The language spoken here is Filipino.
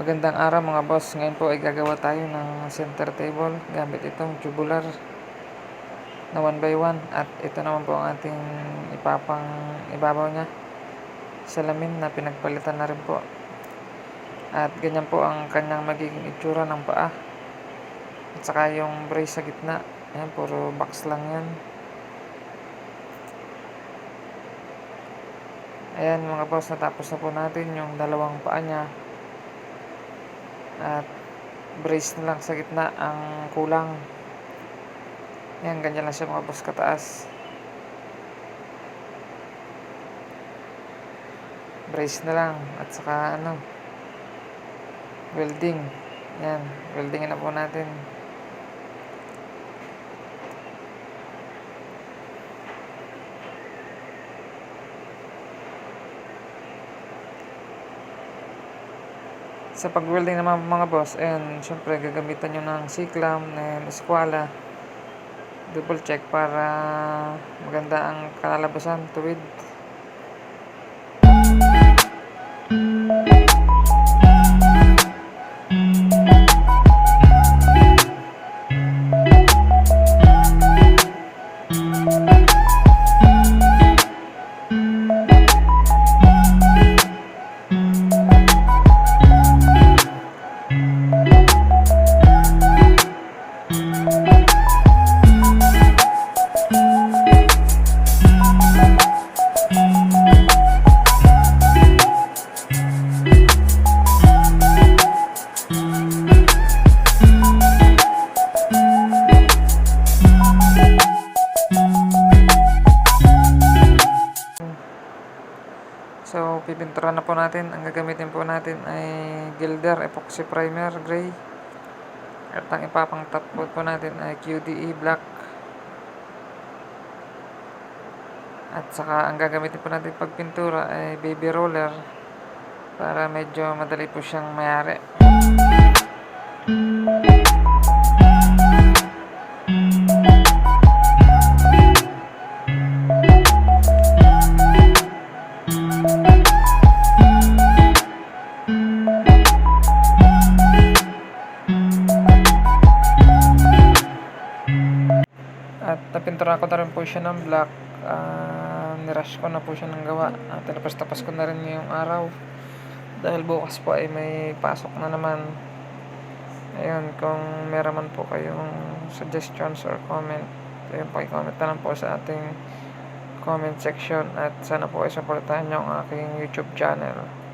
Magandang araw mga boss. Ngayon po ay gagawa tayo ng center table gamit itong tubular na 1x1 at ito naman po ang ating ibabaw niya, salamin na pinagpalitan na rin po. At ganyan po ang kanyang magiging itsura ng paa at saka yung brace sa gitna. Ayan, puro box lang yan. Ayan mga boss, natapos na po natin yung dalawang paa niya at brace na lang sa gitna ang kulang. Yan, ganyan lang siya mga boss kataas. Brace na lang at saka welding. Yan, welding na po natin. Sa pag-welding naman mga boss, ayan, syempre gagamitan nyo ng C-clamp, ng eskwala. Double check para maganda ang kalalabasan, tuwid. So, pipintura na po natin. Ang gagamitin po natin ay Gilder Epoxy Primer Gray. At ang ipapang top coat po natin ay QDE Black. At saka ang gagamitin po natin pagpintura ay baby roller para medyo madali po siyang mayari. At napintura ko na rin po siya ng black. Nirush ko na po siya ng gawa. Tapos ko na rin ngayong araw. Dahil bukas po ay may pasok na naman. Ayun, kung meron man po kayong suggestions or comment, ayun po, i-comment na lang po sa ating comment section. At sana po ay supportahan nyo ang aking YouTube channel.